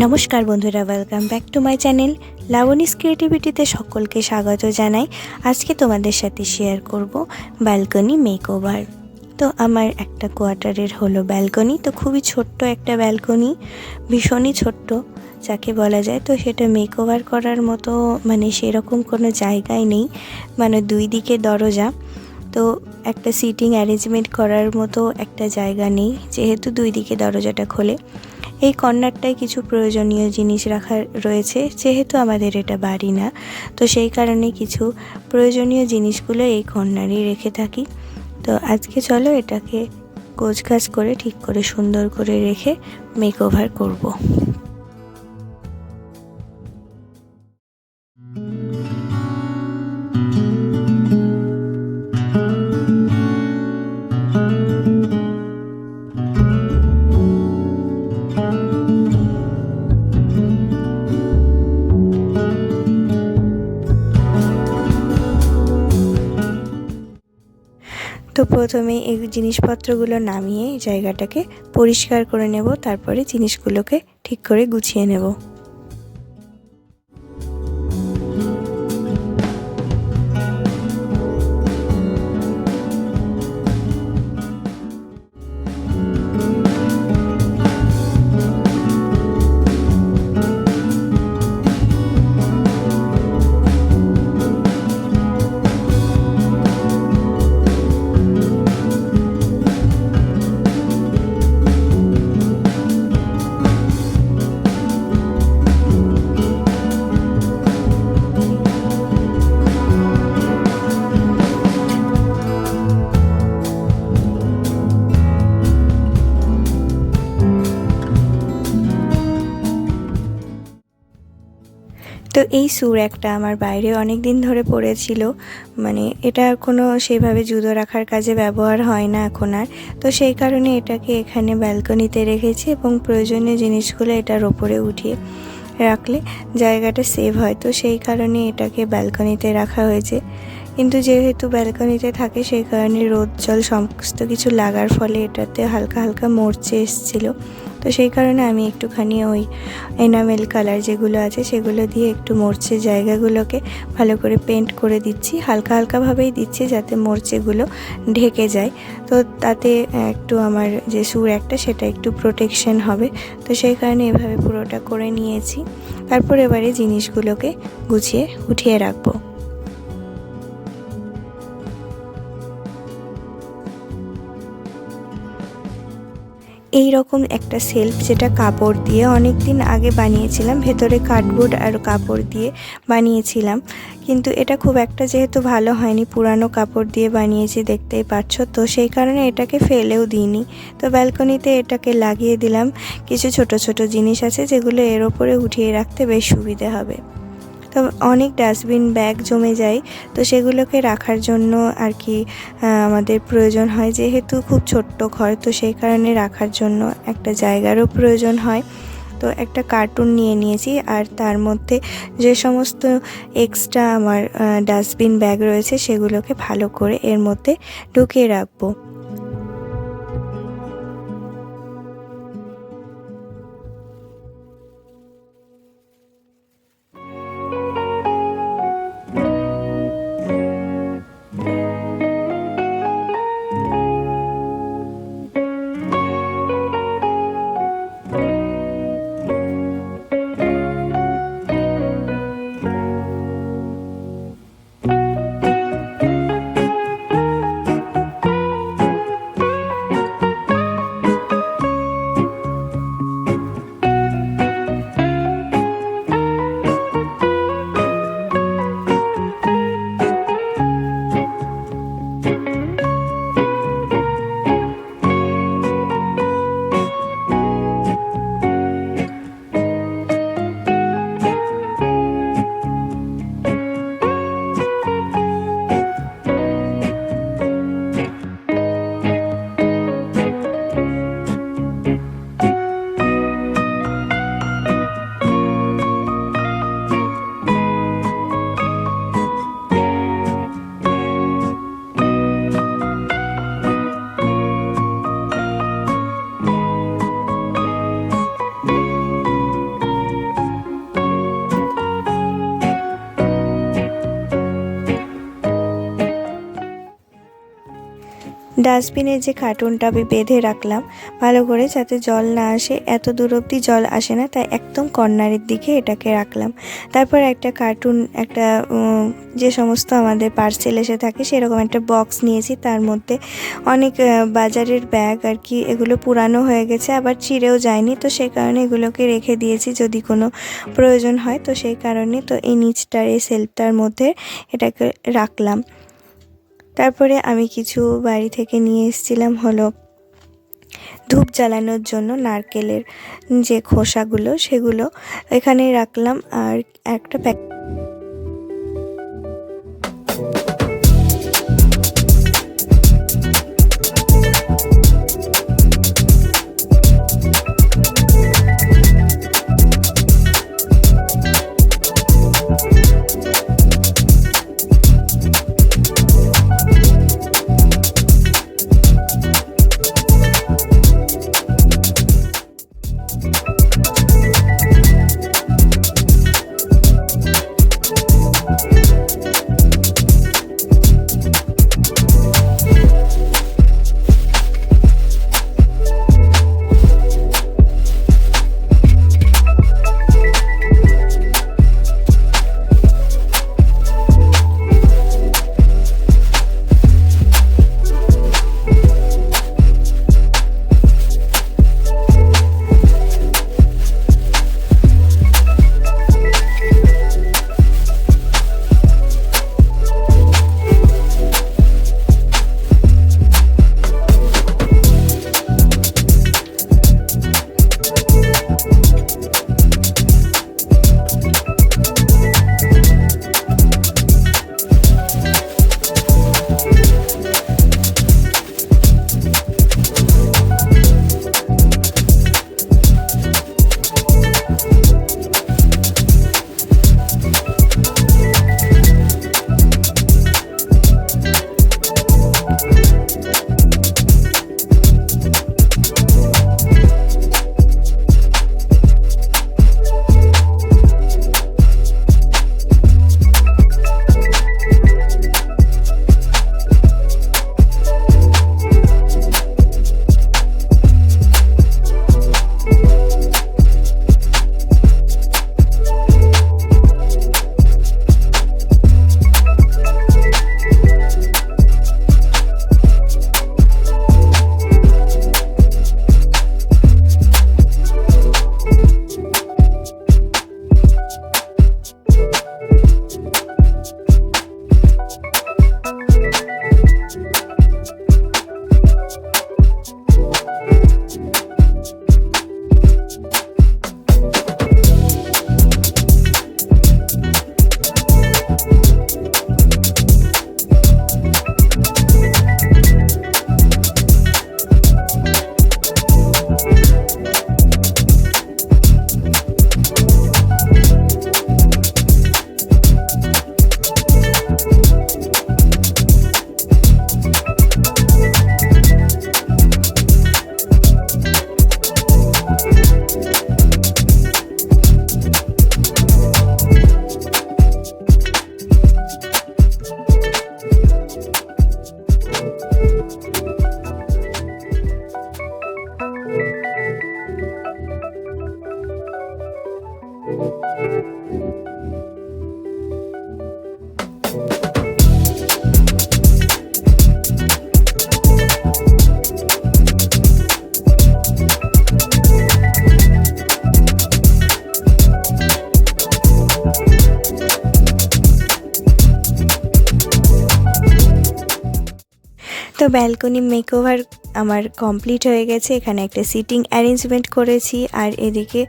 নমস্কার বন্ধুরা, welcome back to my channel Labani's ক্রিয়েটিভিটিতে সকলকে স্বাগত জানাই। আজকে তোমাদের সাথে শেয়ার করব ব্যালকনি মেকওভার। তো আমার একটা কোয়ার্টারের হলো ব্যালকনি, তো খুবই ছোট্ট একটা ব্যালকনি, ভীষণই ছোট্ট যাকে বলা যায়। তো সেটা মেকওভার করার মতো সেরকম কোনো জায়গায় নেই, দুই দিকে দরজা, তো একটা সিটিং অ্যারেঞ্জমেন্ট করার মতো একটা জায়গা নেই, যেহেতু দুই দিকে দরজাটা খোলে। এই কর্নারটায় কিছু প্রয়োজনীয় জিনিস রাখা রয়েছে, যেহেতু আমাদের এটা বাড়ি না, তো সেই কারণে কিছু প্রয়োজনীয় জিনিসগুলো এই কর্নারেই রেখে থাকি। তো আজকে চলো এটাকে গোছগাছ করে ঠিক করে সুন্দর করে রেখে মেকওভার করব। তো প্রথমে এই জিনিসপত্রগুলো নামিয়ে জায়গাটাকে পরিষ্কার করে নেব, তারপরে জিনিসগুলোকে ঠিক করে গুছিয়ে নেব। তো এই স্যু একটা আমার বাইরে অনেক দিন ধরে পড়েছিল, এটা কোনো সেভাবে জুতো রাখার কাজে ব্যবহার হয় না এখন আর। তো সেই কারণে এটাকে এখানে ব্যালকনিতে রেখেছি এবং প্রয়োজনীয় জিনিসগুলো এটার ওপরে উঠিয়ে রাখলে জায়গাটা সেভ হয়, তো সেই কারণে এটাকে ব্যালকনিতে রাখা হয়েছে। কিন্তু যেহেতু ব্যালকনিতে থাকে সেই কারণে রোদ জল সমস্ত কিছু লাগার ফলে এটাতে হালকা হালকা মরচে এসেছিলো। তো সেই কারণে আমি একটুখানি ওই এনামেল কালার যেগুলো আছে সেগুলো দিয়ে একটু মরচে জায়গাগুলোকে ভালো করে পেন্ট করে দিচ্ছি, হালকা হালকাভাবেই দিচ্ছি যাতে মরচেগুলো ঢেকে যায়। তো তাতে একটু আমার যে স্যুর একটা সেটা একটু প্রোটেকশন হবে, তো সেই কারণে এভাবে পুরোটা করে নিয়েছি। তারপর এবারে জিনিসগুলোকে গুছিয়ে উঠিয়ে রাখবো। এই রকম একটা সেলফ, যেটা কাপড় দিয়ে অনেক দিন আগে বানিয়েছিলাম, ভেতরে কার্ডবোর্ড আর কাপড় দিয়ে বানিয়েছিলাম, কিন্তু এটা খুব একটা যেহেতু ভালো হয়নি, পুরানো কাপড় দিয়ে বানিয়েছি দেখতেই পাচ্ছ, তো সেই কারণে এটাকে ফেলেও দিইনি। তো ব্যালকনিতে এটাকে লাগিয়ে দিলাম। কিছু ছোট ছোট জিনিস আছে যেগুলো এর ওপরে উঠিয়ে রাখতে বেশ সুবিধে হবে। তো অনেক ডাস্টবিন ব্যাগ জমে যায়, তো সেগুলোকে রাখার জন্য আর কি আমাদের প্রয়োজন হয়, যেহেতু খুব ছোট্ট ঘর, তো সেই কারণে রাখার জন্য একটা জায়গারও প্রয়োজন হয়। তো একটা কার্টুন নিয়ে নিয়েছি, আর তার মধ্যে যে সমস্ত এক্সট্রা আমার ডাস্টবিন ব্যাগ রয়েছে সেগুলোকে ভালো করে এর মধ্যে ঢুকিয়ে রাখবো। ডাস্টবিনের যে কার্টুনটা আমি বেঁধে রাখলাম ভালো করে, যাতে জল না আসে, এত দূর অবধি জল আসে না, তাই একদম কর্নারের দিকে এটাকে রাখলাম। তারপর একটা কার্টুন, একটা যে সমস্ত আমাদের পার্সেল এসে থাকে সেরকম একটা বক্স নিয়েছি, তার মধ্যে অনেক বাজারের ব্যাগ আর কি, এগুলো পুরানো হয়ে গেছে, আবার চিড়েও যায়নি, তো সেই কারণে এগুলোকে রেখে দিয়েছি যদি কোনো প্রয়োজন হয়। তো সেই কারণে তো এই নিচটার এই সেলফটার মধ্যে এটাকে রাখলাম। তারপরে আমি কিছু বাড়ি থেকে নিয়ে এসেছিলাম হলো ধূপ জ্বালানোর জন্য নারকেলের যে খোসাগুলো, সেগুলো এখানে রাখলাম। আর একটা তো ব্যালকনি মেকওভার আমার কমপ্লিট হয়ে গেছে। এখানে একটা সিটিং অ্যারেঞ্জমেন্ট করেছি, আর এদিকে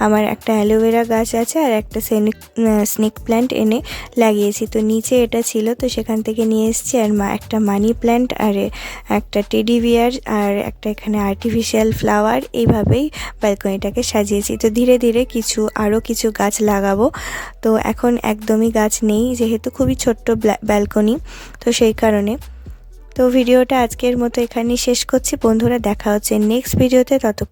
আমার একটা অ্যালোভেরা গাছ আছে আর একটা স্নেক প্ল্যান্ট এনে লাগিয়েছি। তো নিচে এটা ছিল, তো সেখান থেকে নিয়ে এসেছি। আর একটা মানি প্ল্যান্ট আর একটা টেডি বিয়ার আর একটা এখানে আর্টিফিশিয়াল ফ্লাওয়ার, এইভাবেই ব্যালকনিটাকে সাজিয়েছি। তো ধীরে ধীরে আরও কিছু গাছ লাগাবো। তো এখন একদমই গাছ নেই, যেহেতু খুবই ছোট্ট ব্যালকনি, তো সেই কারণে। তো ভিডিওটা আজকের মতো এখানেই শেষ করছি বন্ধুরা, দেখা হচ্ছে নেক্সট ভিডিওতে। ততক্ষণ